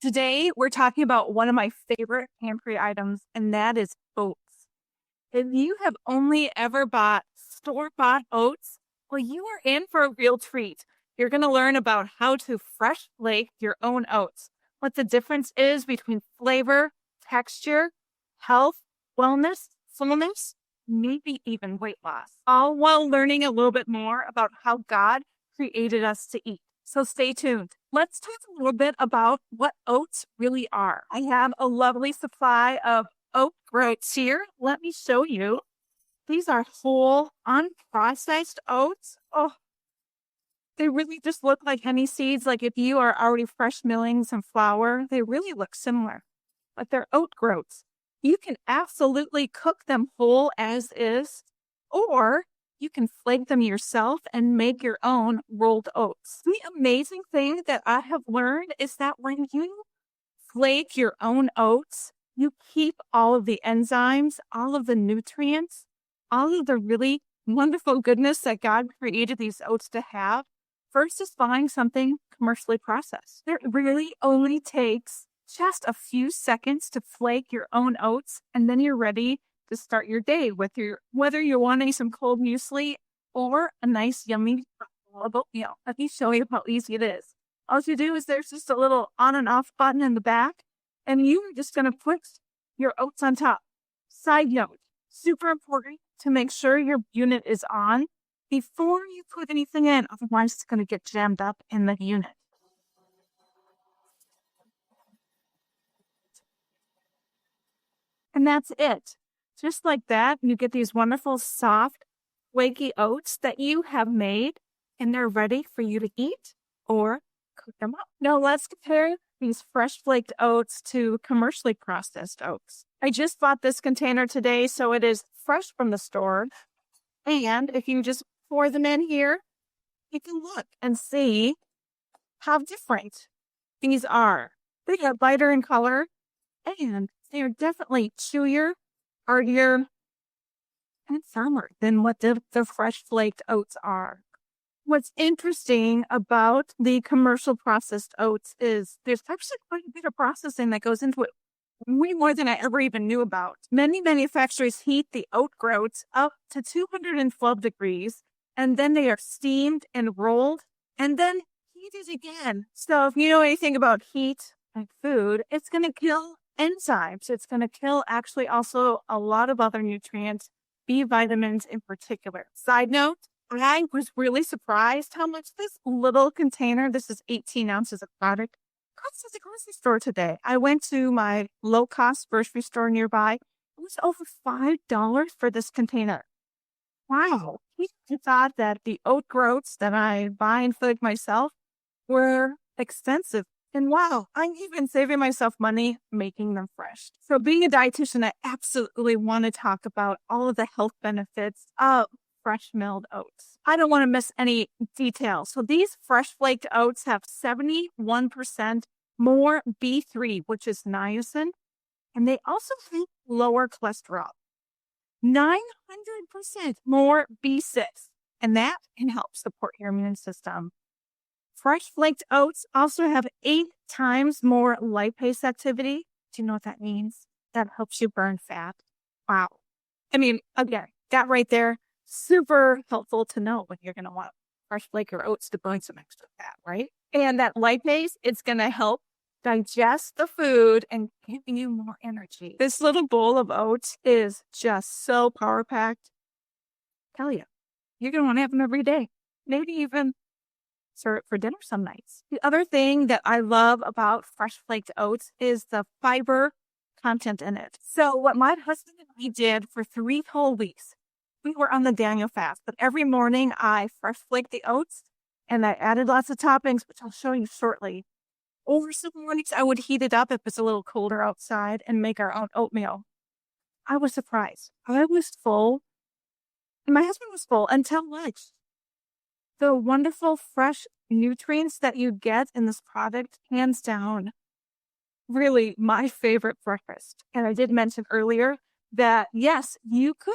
Today, we're talking about one of my favorite pantry items, and that is oats. If you have only ever bought store-bought oats, well, you are in for a real treat. You're going to learn about how to fresh flake your own oats, what the difference is between flavor, texture, health, wellness, fullness, maybe even weight loss, all while learning a little bit more about how God created us to eat. So stay tuned. Let's talk a little bit about what oats really are. I have a lovely supply of oat groats here. Let me show you. These are whole, unprocessed oats. Oh, they really just look like honey seeds. Like if you are already fresh milling some flour, they really look similar, but they're oat groats. You can absolutely cook them whole as is, or you can flake them yourself and make your own rolled oats. The amazing thing that I have learned is that when you flake your own oats, you keep all of the enzymes, all of the nutrients, all of the really wonderful goodness that God created these oats to have, versus buying something commercially processed. It really only takes just a few seconds to flake your own oats, and then you're ready to start your day with whether you're wanting some cold muesli or a nice yummy bowl of oatmeal. Let me show you how easy it is. All you do is there's just a little on and off button in the back, and you're just going to put your oats on top. Side note, super important to make sure your unit is on before you put anything in, otherwise it's going to get jammed up in the unit. And that's it. Just like that, you get these wonderful, soft, flaky oats that you have made, and they're ready for you to eat or cook them up. Now let's compare these fresh flaked oats to commercially processed oats. I just bought this container today, so it is fresh from the store. And if you just pour them in here, you can look and see how different these are. They are lighter in color, and they are definitely chewier, heartier, and firmer than what the fresh flaked oats are. What's interesting about the commercial processed oats is there's actually quite a bit of processing that goes into it, way more than I ever even knew about. Many manufacturers heat the oat groats up to 212 degrees, and then they are steamed and rolled, and then heated again. So if you know anything about heat and food, it's going to kill enzymes. It's going to kill actually also a lot of other nutrients, B vitamins in particular. Side note, I was really surprised how much this little container, this is 18 ounces of product, costs at the grocery store today. I went to my low-cost grocery store nearby. It was over $5 for this container. Wow. I thought that the oat groats that I buy and flake myself were expensive. And wow, I'm even saving myself money making them fresh. So being a dietitian, I absolutely want to talk about all of the health benefits of fresh milled oats. I don't want to miss any details. So these fresh flaked oats have 71% more B3, which is niacin, and they also have lower cholesterol. 900% more B6, and that can help support your immune system. Fresh flaked oats also have 8 times more lipase activity. Do you know what that means? That helps you burn fat. Wow. I mean, again, that right there, super helpful to know when you're going to want fresh flake your oats to burn some extra fat, right? And that lipase, it's going to help digest the food and give you more energy. This little bowl of oats is just so power packed. Tell you, you're going to want to have them every day. Maybe even serve it for dinner some nights. The other thing that I love about fresh flaked oats is the fiber content in it. So what my husband and I did for 3 whole weeks, we were on the Daniel fast, but every morning I fresh flaked the oats and I added lots of toppings, which I'll show you shortly. Over some mornings, I would heat it up if it's a little colder outside and make our own oatmeal. I was surprised. I was full, and my husband was full until lunch. The wonderful fresh nutrients that you get in this product, hands down, really my favorite breakfast. And I did mention earlier that, yes, you could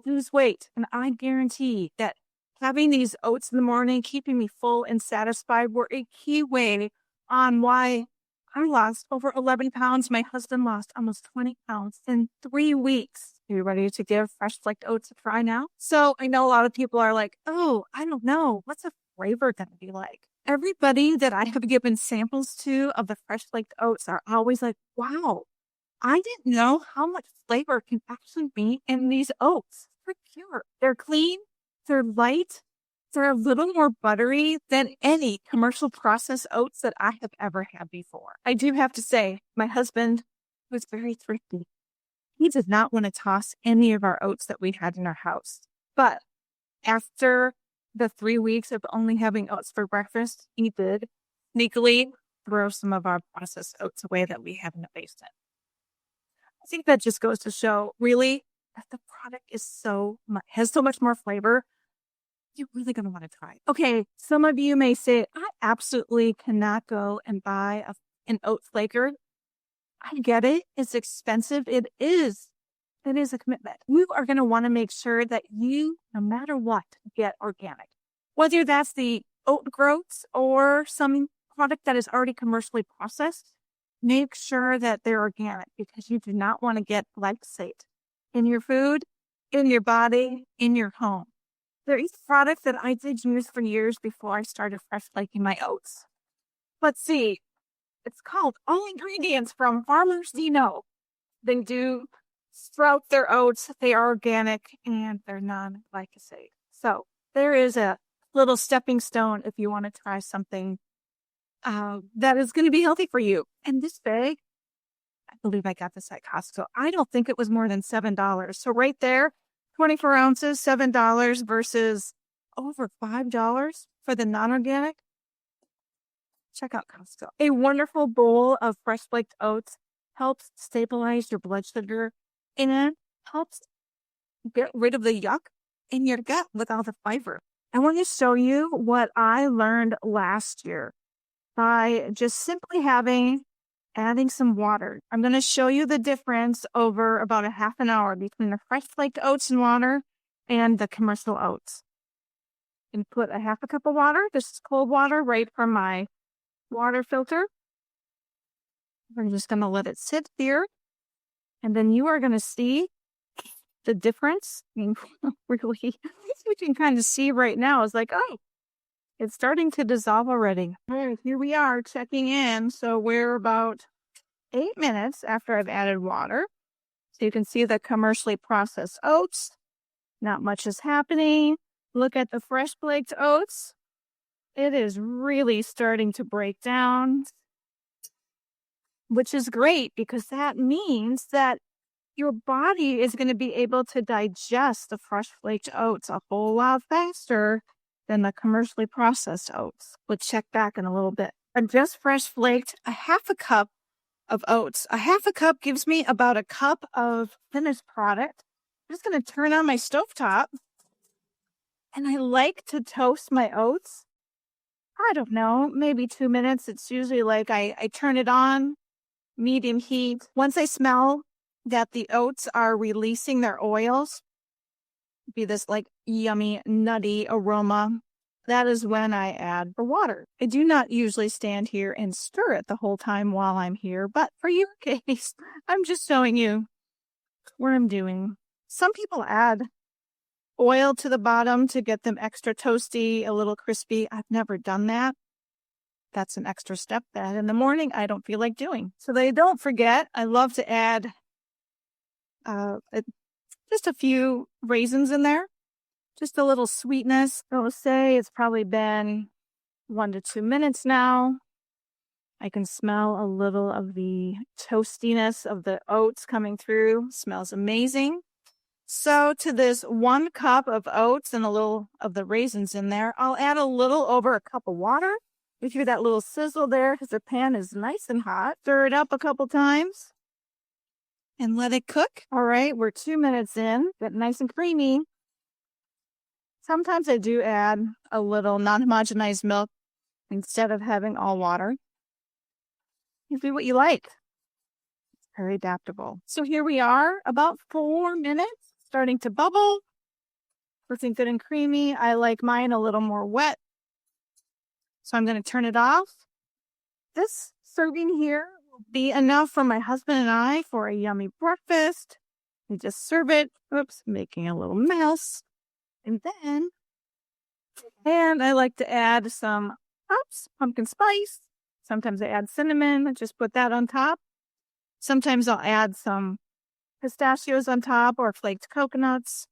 lose weight. And I guarantee that having these oats in the morning, keeping me full and satisfied, were a key way on why I lost over 11 pounds. My husband lost almost 20 pounds in 3 weeks. Are you ready to give fresh flaked oats a try now? So I know a lot of people are like, oh, I don't know. What's the flavor going to be like? Everybody that I have given samples to of the fresh flaked oats are always like, wow, I didn't know how much flavor can actually be in these oats. They're pure. They're clean. They're light. They're a little more buttery than any commercial processed oats that I have ever had before. I do have to say, my husband was very thrifty. He did not want to toss any of our oats that we had in our house. But after the 3 weeks of only having oats for breakfast, he did sneakily throw some of our processed oats away that we have in the basement. I think that just goes to show, really, that the product has so much more flavor. You're really going to want to try it. Okay, some of you may say, I absolutely cannot go and buy an oat flaker. I get it. It's expensive. It is a commitment. You are going to want to make sure that you, no matter what, get organic. Whether that's the oat groats or some product that is already commercially processed, make sure that they're organic because you do not want to get glyphosate in your food, in your body, in your home. There is a product that I did use for years before I started fresh flaking my oats. Let's see. It's called All Ingredients from Farmers Know. They do sprout their oats. They are organic and they're non-glyphosate. So there is a little stepping stone if you want to try something that is going to be healthy for you. And this bag, I believe I got this at Costco. I don't think it was more than $7. So right there, 24 ounces, $7 versus over $5 for the non-organic. Check out Costco. A wonderful bowl of fresh flaked oats helps stabilize your blood sugar and helps get rid of the yuck in your gut with all the fiber. I want to show you what I learned last year by just simply adding some water. I'm going to show you the difference over about a half an hour between the fresh flaked oats and water and the commercial oats. And put a half a cup of water. This is cold water right from my water filter. We're just going to let it sit here. And then you are going to see the difference. I mean, really, you can kind of see right now is like, oh, it's starting to dissolve already. All right, here we are checking in. So we're about 8 minutes after I've added water. So you can see the commercially processed oats. Not much is happening. Look at the fresh flaked oats. It is really starting to break down, which is great because that means that your body is going to be able to digest the fresh flaked oats a whole lot faster than the commercially processed oats. We'll check back in a little bit. I just fresh flaked a half a cup of oats. A half a cup gives me about a cup of finished product. I'm just going to turn on my stovetop. And I like to toast my oats. I don't know, maybe 2 minutes. It's usually like I turn it on, medium heat. Once I smell that the oats are releasing their oils, be this like yummy, nutty aroma, that is when I add the water. I do not usually stand here and stir it the whole time while I'm here, but for your case, I'm just showing you what I'm doing. Some people add oil to the bottom to get them extra toasty, a little crispy. I've never done that. That's an extra step that in the morning I don't feel like doing. So they don't forget, I love to add just a few raisins in there. Just a little sweetness. I will say it's probably been 1 to 2 minutes now. I can smell a little of the toastiness of the oats coming through. Smells amazing. So to this 1 cup of oats and a little of the raisins in there, I'll add a little over a cup of water. You hear that little sizzle there because the pan is nice and hot. Stir it up a couple times and let it cook. All right, we're 2 minutes in. Get nice and creamy. Sometimes I do add a little non-homogenized milk instead of having all water. You do what you like. It's very adaptable. So here we are, about 4 minutes, starting to bubble. Looking good and creamy. I like mine a little more wet. So I'm going to turn it off. This serving here will be enough for my husband and I for a yummy breakfast. We just serve it. Oops, making a little mess. And I like to add some pumpkin spice. Sometimes I add cinnamon. I just put that on top. Sometimes I'll add some pistachios on top or flaked coconuts.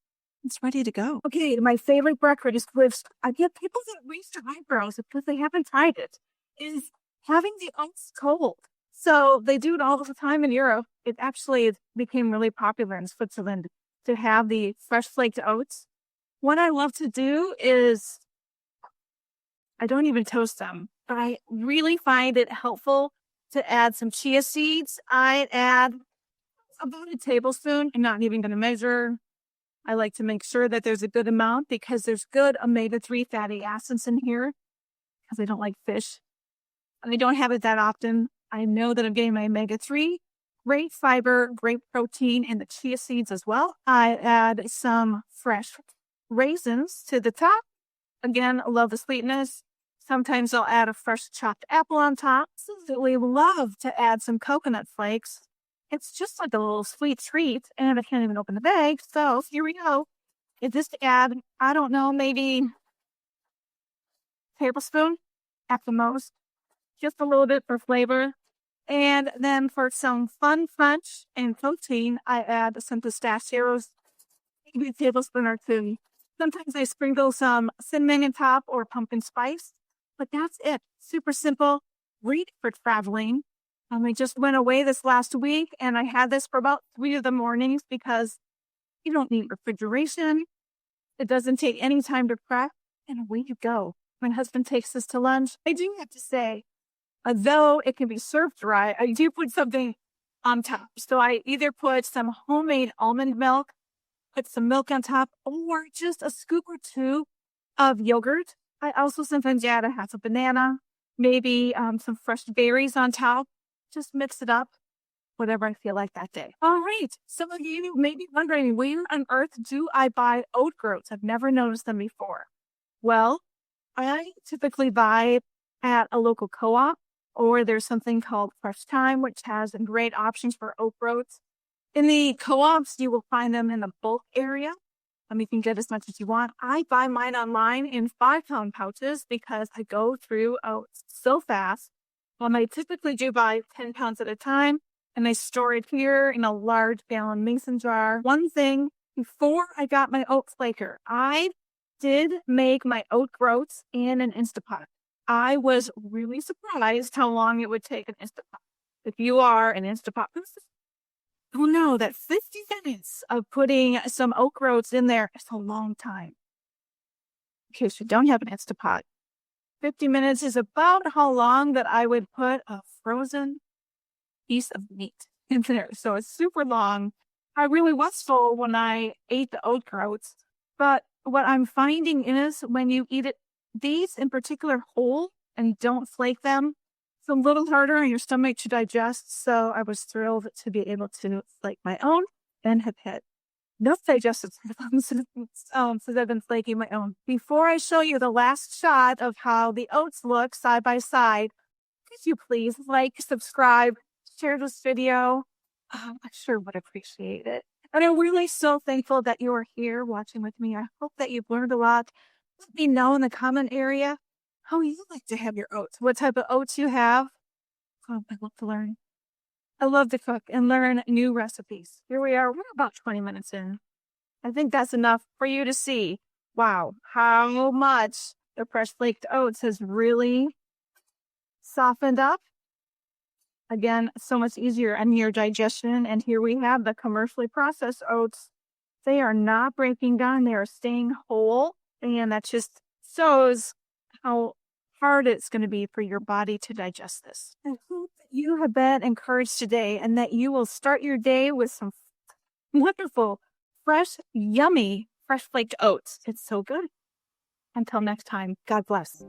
It's ready to go. Okay, my favorite breakfast is I get people that raise their eyebrows because they haven't tried it, is having the oats cold. So they do it all the time in Europe. It actually became really popular in Switzerland to have the fresh flaked oats. What I love to do is I don't even toast them, but I really find it helpful to add some chia seeds. I add about a tablespoon. I'm not even going to measure. I like to make sure that there's a good amount because there's good omega-3 fatty acids in here because I don't like fish. And I don't have it that often. I know that I'm getting my omega-3, great fiber, great protein, and the chia seeds as well. I add some fresh raisins to the top. Again, I love the sweetness. Sometimes I'll add a fresh chopped apple on top. Absolutely love to add some coconut flakes. It's just like a little sweet treat, and I can't even open the bag. So here we go. Just add, I don't know, maybe a tablespoon at the most. Just a little bit for flavor. And then for some fun crunch and protein, I add some pistachios, maybe a tablespoon or two. Sometimes I sprinkle some cinnamon on top or pumpkin spice. But that's it. Super simple. Great for traveling. I just went away this last week and I had this for about 3 of the mornings because you don't need refrigeration. It doesn't take any time to prep. And away you go. My husband takes this to lunch. I do have to say, though it can be served dry, I do put something on top. So I either put some homemade almond milk, put some milk on top, or just a scoop or two of yogurt. I also sometimes add a half a banana, maybe some fresh berries on top. Just mix it up, whatever I feel like that day. All right. Some of you may be wondering, where on earth do I buy oat groats? I've never noticed them before. Well, I typically buy at a local co-op, or there's something called Fresh Time, which has great options for oat groats. In the co-ops, you will find them in the bulk area. You can get as much as you want. I buy mine online in 5-pound pouches because I go through oats so fast. I typically do buy 10 pounds at a time, and I store it here in a large gallon mason jar. One thing, before I got my oat flaker, I did make my oat groats in an Instapot. I was really surprised how long it would take an Instapot. If you are an Instapot person, you'll know that 50 minutes of putting some oat groats in there is a long time. In case you don't have an Instapot, 50 minutes is about how long that I would put a frozen piece of meat in there. So it's super long. I really was full when I ate the oat groats. But what I'm finding is when you eat it, these in particular whole and don't flake them, it's a little harder on your stomach to digest. So I was thrilled to be able to flake my own and have had enough digestive systems since I've been flaking my own. Before I show you the last shot of how the oats look side by side, could you please like, subscribe, share this video? I sure would appreciate it. And I'm really so thankful that you are here watching with me. I hope that you've learned a lot. Let me know in the comment area how you like to have your oats, what type of oats you have. I love to learn. I love to cook and learn new recipes. Here we are. We're about 20 minutes in. I think that's enough for you to see, wow, how much the fresh flaked oats has really softened up. Again, so much easier on your digestion. And here we have the commercially processed oats. They are not breaking down. They are staying whole. And that just shows how hard it's going to be for your body to digest this. I hope that you have been encouraged today and that you will start your day with some wonderful, fresh, yummy, fresh flaked oats. It's so good. Until next time, God bless.